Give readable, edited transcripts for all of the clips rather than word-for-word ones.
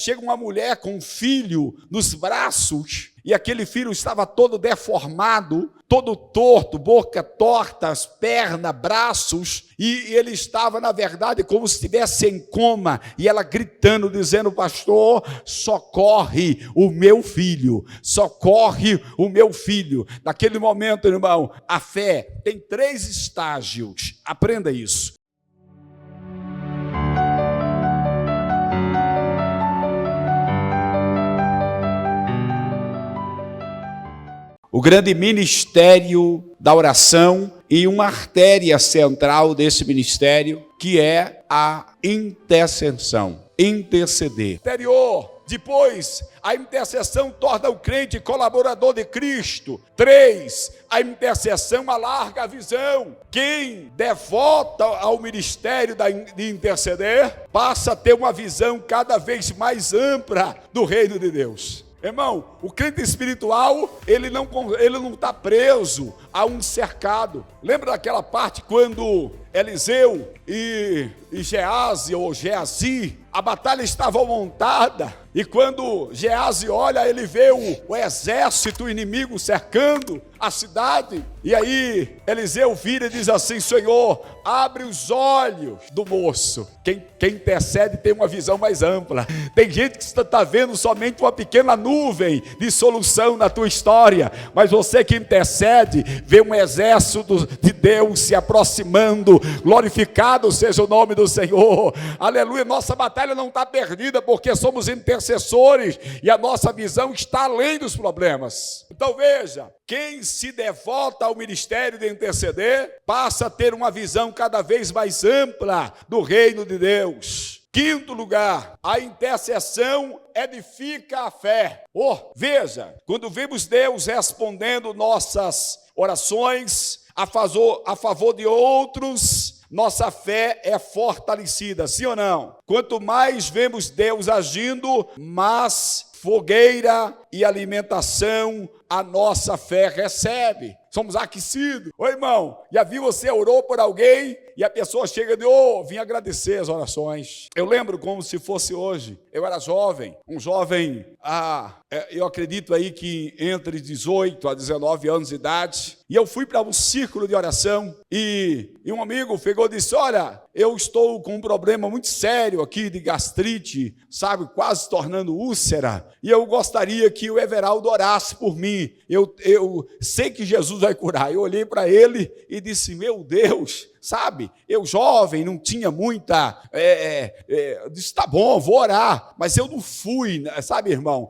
chega uma mulher com um filho nos braços, e aquele filho estava todo deformado, todo torto, boca torta, as pernas, braços, e ele estava, na verdade, como se estivesse em coma, e ela gritando, dizendo: pastor, socorre o meu filho, socorre o meu filho. Naquele momento, irmão, a fé tem 3 estágios, aprenda isso. O grande ministério da oração e uma artéria central desse ministério, que é a intercessão, interceder. Interior. Depois, a intercessão torna o crente colaborador de Cristo. 3, a intercessão alarga a visão. Quem devota ao ministério de interceder, passa a ter uma visão cada vez mais ampla do reino de Deus. Irmão, o crente espiritual, ele não está preso a um cercado. Lembra daquela parte quando Eliseu e Geazi, ou Geazi, a batalha estava montada, e quando Geazi olha, ele vê o exército inimigo cercando a cidade, e aí Eliseu vira e diz assim: Senhor, abre os olhos do moço. Quem intercede tem uma visão mais ampla. Tem gente que está vendo somente uma pequena nuvem de solução na tua história, mas você que intercede, vê um exército de Deus se aproximando. Glorificado seja o nome do Senhor, aleluia. Nossa batalha não está perdida, porque somos intercessores, e a nossa visão está além dos problemas. Então veja, quem se devota ao ministério de interceder, passa a ter uma visão cada vez mais ampla do reino de Deus. 5º lugar, a intercessão edifica a fé. Veja, quando vemos Deus respondendo nossas orações a favor de outros, nossa fé é fortalecida, sim ou não? Quanto mais vemos Deus agindo, mais fogueira e alimentação a nossa fé recebe. Somos aquecidos. Ô irmão, já viu, você orou por alguém e a pessoa chega e vim agradecer as orações. Eu lembro como se fosse hoje. Eu era jovem, um jovem, eu acredito aí que entre 18 a 19 anos de idade, e eu fui para um círculo de oração, e um amigo pegou e disse: olha, eu estou com um problema muito sério aqui de gastrite, sabe, quase tornando úlcera, e eu gostaria que o Everaldo orasse por mim. Eu sei que Jesus vai curar. Eu olhei para ele e disse: meu Deus, sabe, eu jovem, não tinha muita, disse: tá bom, vou orar, mas eu não fui, sabe, irmão,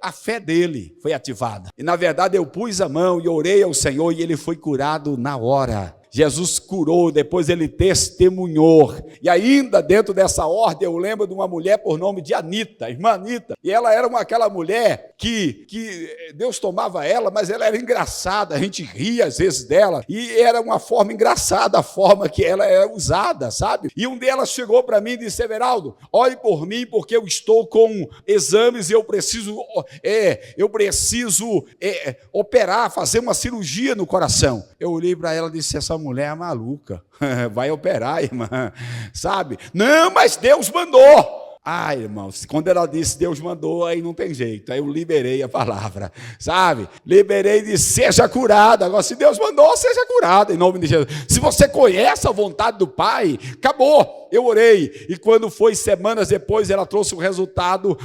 a fé dele foi ativada, e na verdade eu pus a mão e orei ao Senhor, e ele foi curado na hora. Jesus curou, depois ele testemunhou. E ainda dentro dessa ordem, eu lembro de uma mulher por nome de Anita, irmã Anita. E ela era aquela mulher que Deus tomava ela, mas ela era engraçada, a gente ria às vezes dela. E era uma forma engraçada a forma que ela era usada, sabe? E um delas chegou para mim e disse: Everaldo, ore por mim, porque eu estou com exames e eu preciso operar, fazer uma cirurgia no coração. Eu olhei para ela e disse: essa mulher é maluca, vai operar, irmã, sabe? Não, mas Deus mandou. Irmãos, quando ela disse Deus mandou, aí não tem jeito, aí eu liberei a palavra, sabe? Liberei e disse: seja curada. Agora, se Deus mandou, seja curada, em nome de Jesus. Se você conhece a vontade do Pai, acabou. Eu orei, e quando foi semanas depois, ela trouxe o resultado.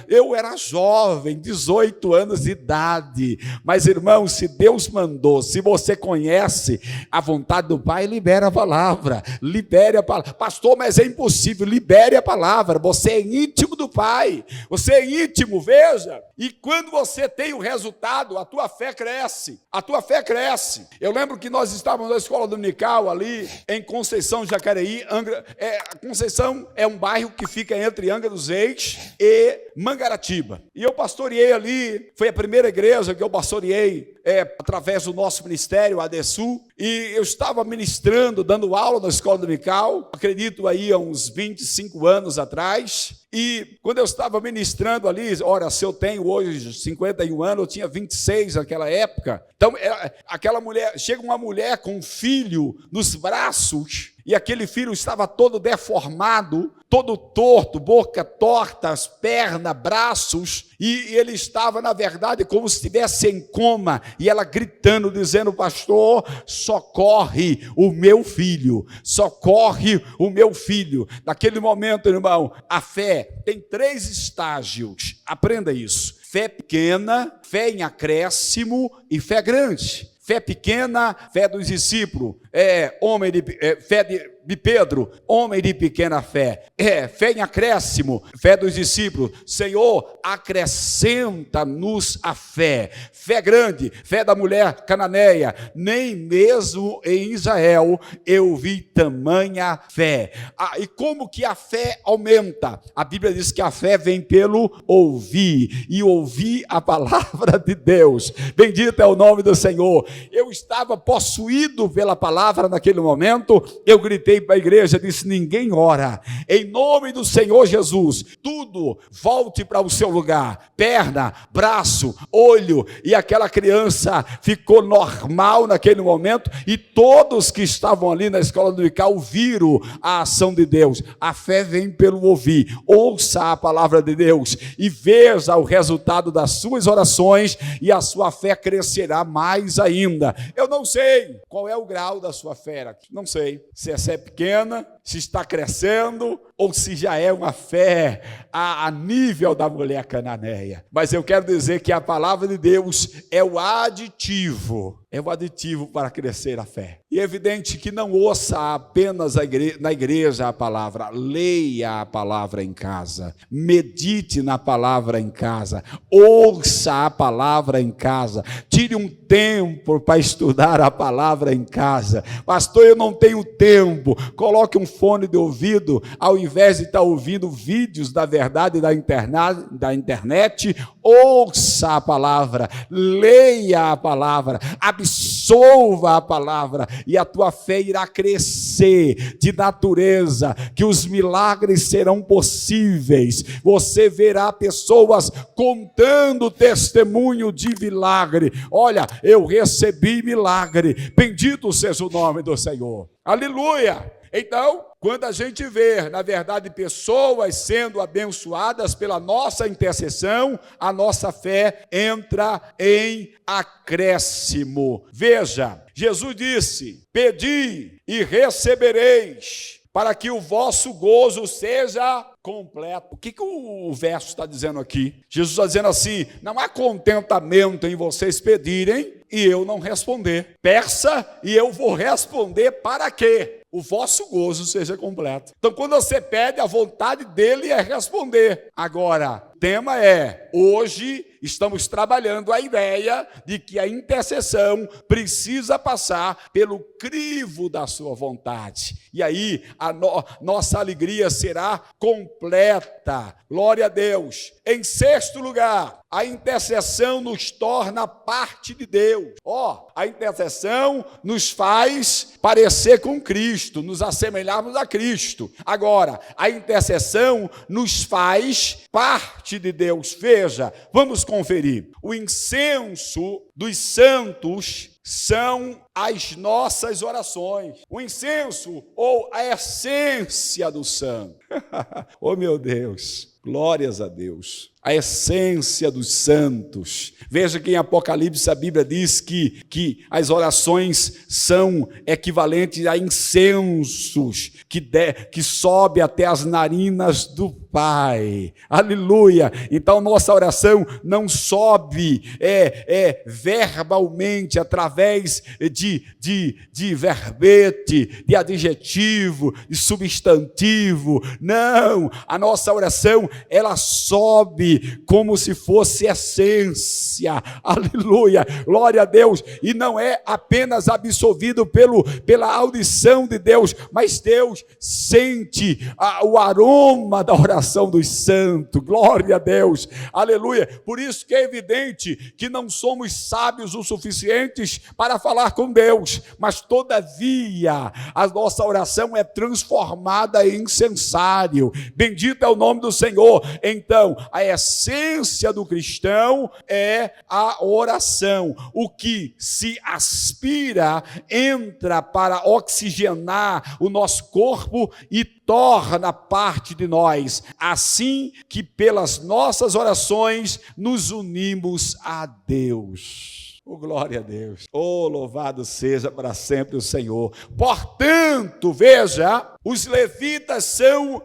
Eu era jovem, 18 anos de idade, mas irmão, se Deus mandou, se você conhece a vontade do Pai, libere a palavra, libere a palavra. Pastor, mas é impossível. Libere a palavra. Você é íntimo do Pai, você é íntimo, veja, e quando você tem o resultado, a tua fé cresce, Eu lembro que nós estávamos na escola dominical ali em Conceição, Jacareí. Conceição é um bairro que fica entre Angra dos Reis e Mangaratiba, e eu pastoreei ali. Foi a primeira igreja que eu pastoreei através do nosso ministério, a ADSU, e eu estava ministrando, dando aula na escola dominical, acredito aí há uns 25 anos atrás. E quando eu estava ministrando ali, se eu tenho hoje 51 anos, eu tinha 26 naquela época. Então, aquela mulher, chega uma mulher com um filho nos braços, e aquele filho estava todo deformado, todo torto, boca torta, as pernas, braços, e ele estava, na verdade, como se estivesse em coma, e ela gritando, dizendo: pastor, socorre o meu filho, socorre o meu filho. Naquele momento, irmão, a fé tem 3 estágios, aprenda isso: fé pequena, fé em acréscimo e fé grande. Fé pequena, fé dos discípulos, fé de Pedro, homem de pequena fé. Fé em acréscimo, fé dos discípulos: Senhor, acrescenta-nos a fé. Fé grande, fé da mulher cananeia: nem mesmo em Israel eu vi tamanha fé. E como que a fé aumenta? A Bíblia diz que a fé vem pelo ouvir, e ouvir a palavra de Deus. Bendito é o nome do Senhor. Eu estava possuído pela palavra naquele momento. Eu gritei para a igreja, disse: ninguém ora, em nome do Senhor Jesus, tudo volte para o seu lugar, perna, braço, olho, e aquela criança ficou normal naquele momento, e todos que estavam ali na escola dominical viram a ação de Deus. A fé vem pelo ouvir. Ouça a palavra de Deus e veja o resultado das suas orações, e a sua fé crescerá mais ainda. Eu não sei qual é o grau da sua fé, não sei se é pequena, se está crescendo, ou se já é uma fé a nível da mulher cananeia. Mas eu quero dizer que a palavra de Deus é o aditivo para crescer a fé. E é evidente que não ouça apenas na igreja a palavra, leia a palavra em casa, medite na palavra em casa, ouça a palavra em casa, tire um tempo para estudar a palavra em casa. Pastor, eu não tenho tempo. Coloque um fone de ouvido, ao invés de estar ouvindo vídeos da verdade da internet, ouça a palavra, leia a palavra, absolva a palavra, e a tua fé irá crescer de natureza, que os milagres serão possíveis. Você verá pessoas contando testemunho de milagre. Olha, eu recebi milagre, bendito seja o nome do Senhor, aleluia. Então, quando a gente vê, na verdade, pessoas sendo abençoadas pela nossa intercessão, a nossa fé entra em acréscimo. Veja, Jesus disse: pedi e recebereis, para que o vosso gozo seja completo. O que o verso está dizendo aqui? Jesus está dizendo assim: não há contentamento em vocês pedirem e eu não responder. Peça e eu vou responder. Para quê? O vosso gozo seja completo. Então, quando você pede, a vontade dele é responder. Agora, o tema é: hoje estamos trabalhando a ideia de que a intercessão precisa passar pelo crivo da sua vontade. E aí, a nossa alegria será completa. Glória a Deus. Em sexto lugar, a intercessão nos torna parte de Deus. A intercessão nos faz parecer com Cristo, nos assemelharmos a Cristo. Agora, a intercessão nos faz parte de Deus. Veja, vamos conferir. O incenso dos santos são as nossas orações. O incenso, ou a essência do santo. Oh, meu Deus, glórias a Deus. A essência dos santos. Veja que em Apocalipse a Bíblia diz que as orações são equivalentes a incensos que sobe até as narinas do Pai. Aleluia! Então nossa oração não sobe verbalmente, através de verbete, de adjetivo, de substantivo. Não! A nossa oração, ela sobe como se fosse essência. Aleluia, glória a Deus. E não é apenas absolvido pela audição de Deus, mas Deus sente o aroma da oração dos santos. Glória a Deus, aleluia. Por isso que é evidente que não somos sábios o suficientes para falar com Deus, mas todavia a nossa oração é transformada em incensário. Bendito é o nome do Senhor. Então, a essência essência do cristão é a oração. O que se aspira entra para oxigenar o nosso corpo e torna parte de nós, assim que pelas nossas orações nos unimos a Deus. Oh, glória a Deus. Oh, louvado seja para sempre o Senhor. Portanto, veja, os levitas são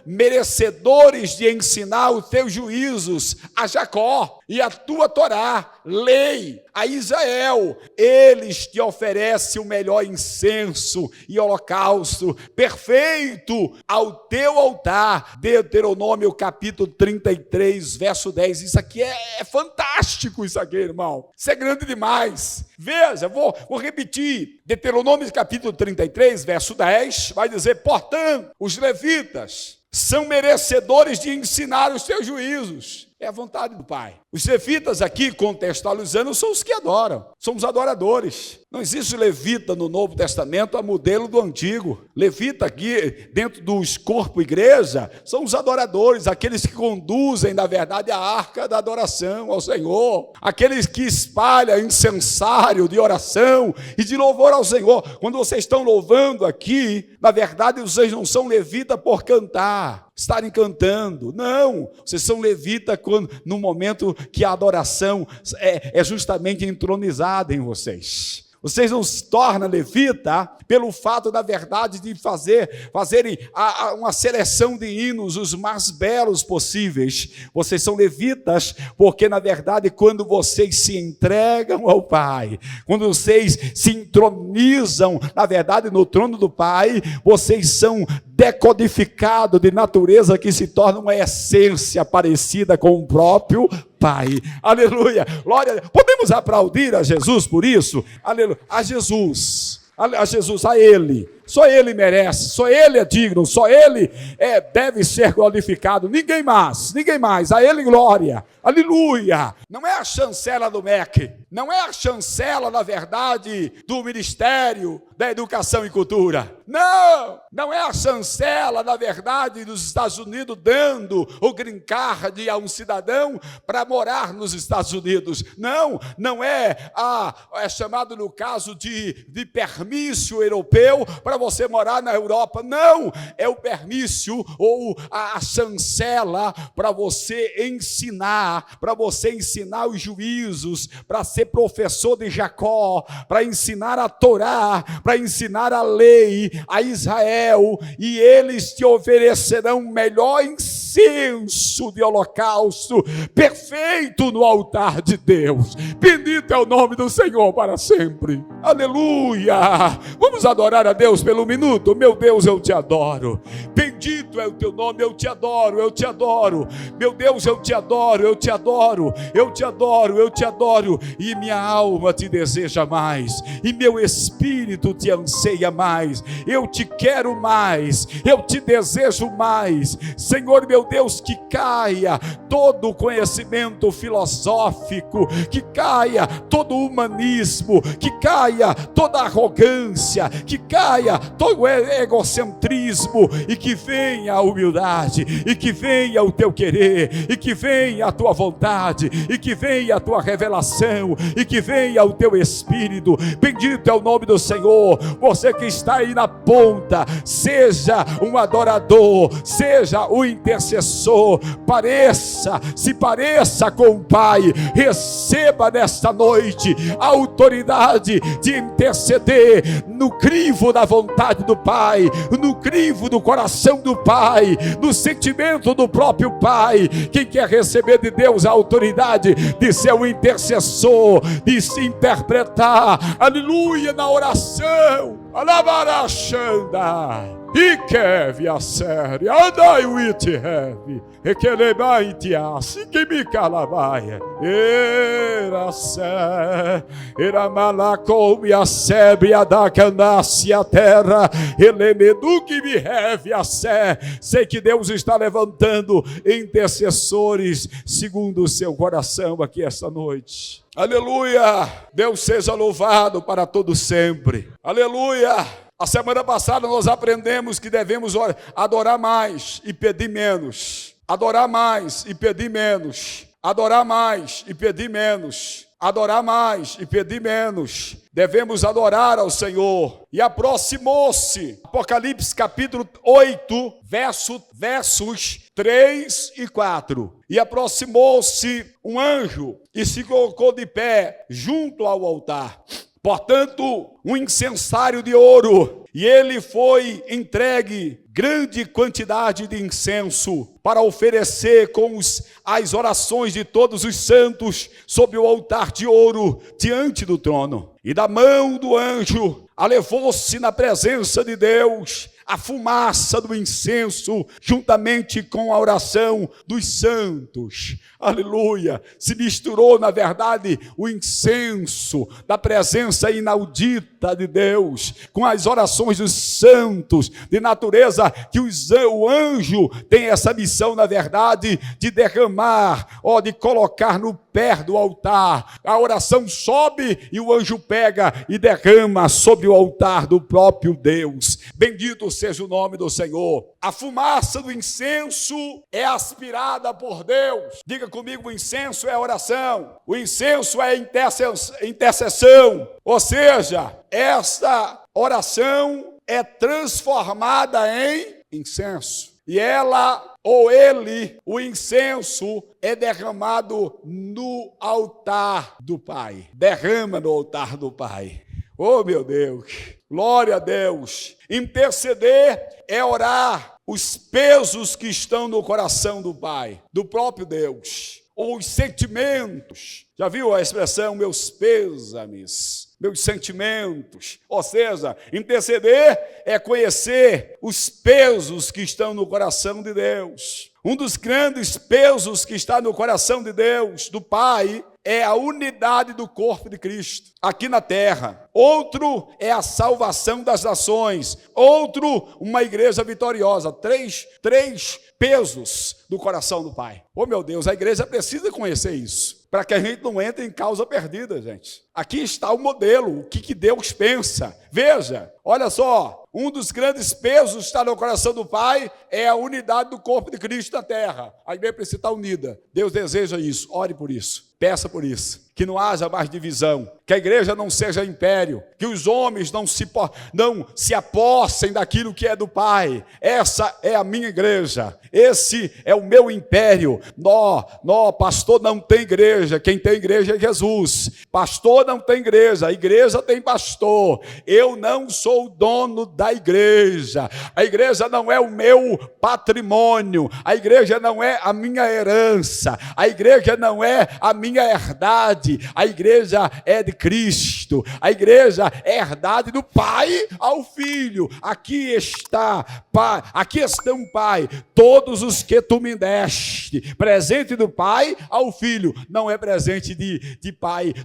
merecedores de ensinar os teus juízos a Jacó e a tua Torá, lei, a Israel. Eles te oferecem o melhor incenso e holocausto perfeito ao teu altar. Deuteronômio capítulo 33, verso 10. Isso aqui é fantástico, isso aqui, irmão. Isso é grande demais. Veja, vou repetir. Deuteronômio capítulo 33, verso 10, vai dizer: portanto, os levitas são merecedores de ensinar os teus juízos. É a vontade do Pai. Os levitas aqui, contextualizando, são os que adoram, são os adoradores. Não existe levita no Novo Testamento a modelo do Antigo. Levita aqui, dentro dos corpo igreja, são os adoradores, aqueles que conduzem, na verdade, a arca da adoração ao Senhor, aqueles que espalham incensário de oração e de louvor ao Senhor. Quando vocês estão louvando aqui, na verdade, vocês não são levita por cantar, estarem cantando. Não, vocês são levita no momento que a adoração é justamente entronizada em vocês. Vocês não se tornam levita pelo fato, da verdade, de fazerem uma seleção de hinos os mais belos possíveis. Vocês são levitas porque, na verdade, quando vocês se entregam ao Pai, quando vocês se entronizam, na verdade, no trono do Pai, vocês são decodificados de natureza que se torna uma essência parecida com o próprio Pai. Aleluia, glória. Podemos aplaudir a Jesus por isso? Aleluia. A Jesus, a Ele. Só Ele merece, só Ele é digno, só Ele deve ser glorificado, ninguém mais, a Ele glória, aleluia. Não é a chancela do MEC, não é a chancela, na verdade, do Ministério da Educação e Cultura, não é a chancela, na verdade, dos Estados Unidos dando o green card a um cidadão para morar nos Estados Unidos, não é chamado no caso de permício europeu para você morar na Europa, não, é o permício ou a chancela para você ensinar os juízos, para ser professor de Jacó, para ensinar a Torá, para ensinar a lei a Israel, e eles te oferecerão o melhor incenso de holocausto perfeito no altar de Deus. Bendito é o nome do Senhor para sempre. Aleluia. Vamos adorar a Deus pelo minuto. Meu Deus, eu te adoro. Bendito é o teu nome, eu te adoro. Meu Deus, eu te adoro. E minha alma te deseja mais, e meu espírito te anseia mais. Eu te quero mais, eu te desejo mais. Senhor meu Deus, que caia todo o conhecimento filosófico, que caia todo o humanismo, que caia toda a arrogância, que caia todo o egocentrismo, e que venha a humildade, e que venha o teu querer, e que venha a tua vontade, e que venha a tua revelação, e que venha o teu Espírito. Bendito é o nome do Senhor. Você que está aí na ponta, seja um adorador, seja o intercessor, se pareça com o Pai. Receba nesta noite a autoridade de interceder no crivo da vontade do Pai, no crivo do coração do Pai, no sentimento do próprio Pai. Quem quer receber de Deus a autoridade de ser um intercessor, de se interpretar, aleluia, na oração, alabarachanda, e queve a série, andai with heavy, e que lebaite assim que me calabaia, era sé, era malacou e a sebe a da canasce a terra, ele medu que me heve a sé. Sei que Deus está levantando intercessores segundo o seu coração aqui esta noite. Aleluia, Deus seja louvado para todo sempre. Aleluia. A semana passada nós aprendemos que devemos adorar mais e pedir menos. Adorar mais e pedir menos. Adorar mais e pedir menos. Adorar mais e pedir menos. Devemos adorar ao Senhor. E aproximou-se, Apocalipse capítulo 8, versos 3 e 4. E aproximou-se um anjo e se colocou de pé junto ao altar. Portanto, um incensário de ouro, e ele foi entregue grande quantidade de incenso para oferecer com as orações de todos os santos sobre o altar de ouro diante do trono. E da mão do anjo alevou-se na presença de Deus a fumaça do incenso, juntamente com a oração dos santos. Aleluia! Se misturou, na verdade, o incenso da presença inaudita de Deus, com as orações dos santos, de natureza que o anjo tem essa missão, na verdade, de derramar, de colocar no pé do altar. A oração sobe e o anjo pega e derrama sobre o altar do próprio Deus. Bendito seja o nome do Senhor. A fumaça do incenso é aspirada por Deus. Diga comigo, o incenso é oração. O incenso é intercessão. Ou seja, esta oração é transformada em incenso. E ela, ou ele, o incenso é derramado no altar do Pai. Derrama no altar do Pai. Oh, meu Deus, glória a Deus. Interceder é orar os pesos que estão no coração do Pai, do próprio Deus, ou os sentimentos. Já viu a expressão, meus pêsames, meus sentimentos? Ou seja, interceder é conhecer os pesos que estão no coração de Deus. Um dos grandes pesos que está no coração de Deus, do Pai, é a unidade do corpo de Cristo aqui na terra. Outro é a salvação das nações. Outro, uma igreja vitoriosa. Três pesos do coração do Pai. Oh, meu Deus, a igreja precisa conhecer isso, para que a gente não entre em causa perdida, gente. Aqui está o modelo, o que Deus pensa. Veja, olha só, um dos grandes pesos que está no coração do Pai é a unidade do corpo de Cristo na terra. A igreja precisa estar unida. Deus deseja isso, ore por isso, peça por isso. Que não haja mais divisão, que a igreja não seja império, que os homens não se apossem daquilo que é do Pai. Essa é a minha igreja, esse é o meu império. Pastor não tem igreja, quem tem igreja é Jesus. Pastor não tem igreja, a igreja tem pastor. Eu não sou o dono da igreja, a igreja não é o meu patrimônio, a igreja não é a minha herança, a igreja não é a minha herdade. A igreja é de Cristo, a igreja é herdade do Pai ao Filho. Aqui estão, Pai, todos os que tu me deste. Presente do Pai ao Filho, não é presente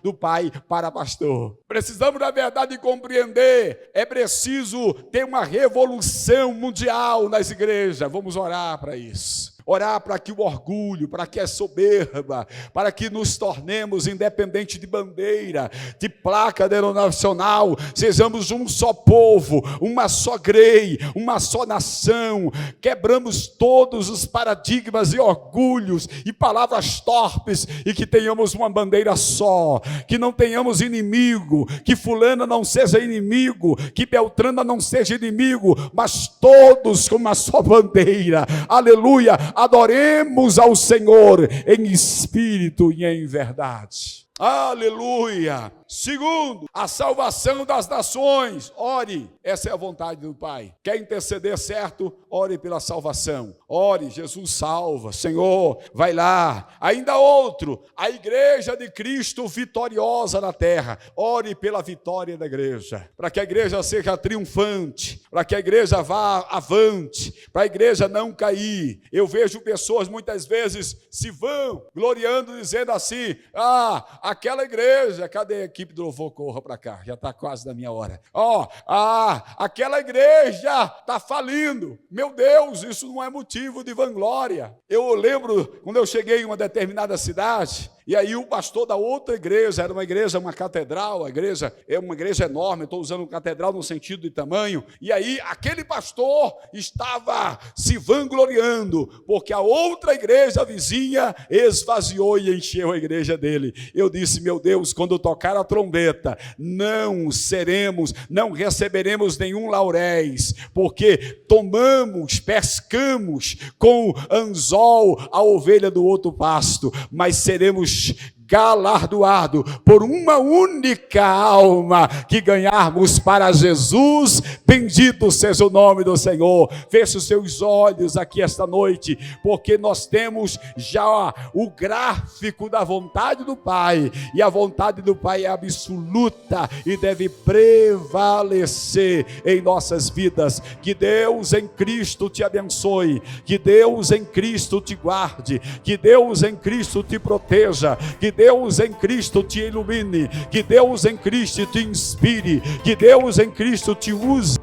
do Pai para pastor. Precisamos, na verdade, compreender, é preciso ter uma revolução mundial nas igrejas. Vamos orar para isso. Orar para que o orgulho, para que a soberba, para que nos tornemos independente de bandeira, de placa denominacional, sejamos um só povo, uma só grei, uma só nação. Quebramos todos os paradigmas e orgulhos e palavras torpes e que tenhamos uma bandeira só, que não tenhamos inimigo, que fulana não seja inimigo, que Beltrana não seja inimigo, mas todos com uma só bandeira. Aleluia! Adoremos ao Senhor em espírito e em verdade. Aleluia! Segundo, a salvação das nações. Ore, essa é a vontade do Pai. Quer interceder, certo? Ore pela salvação. Ore, Jesus salva. Senhor, vai lá. Ainda outro, a igreja de Cristo vitoriosa na terra. Ore pela vitória da igreja, para que a igreja seja triunfante, para que a igreja vá avante, para a igreja não cair. Eu vejo pessoas muitas vezes se vão gloriando, dizendo assim: aquela igreja, cadê a equipe do louvor? Corra para cá, já está quase da minha hora. Aquela igreja está falindo. Meu Deus, isso não é motivo de vanglória. Eu lembro quando eu cheguei em uma determinada cidade E aí o pastor da outra igreja, era uma igreja, uma catedral, a igreja é uma igreja enorme, estou usando catedral no sentido de tamanho, e aí aquele pastor estava se vangloriando, porque a outra igreja vizinha esvaziou e encheu a igreja dele. Eu disse, meu Deus, quando tocar a trombeta, não receberemos nenhum lauréis, porque pescamos com anzol a ovelha do outro pasto, mas seremos galardoado por uma única alma que ganharmos para Jesus. Bendito seja o nome do Senhor. Feche os seus olhos aqui esta noite, porque nós temos já o gráfico da vontade do Pai, e a vontade do Pai é absoluta e deve prevalecer em nossas vidas. Que Deus em Cristo te abençoe, que Deus em Cristo te guarde, que Deus em Cristo te proteja, que Deus em Cristo te ilumine, que Deus em Cristo te inspire, que Deus em Cristo te use.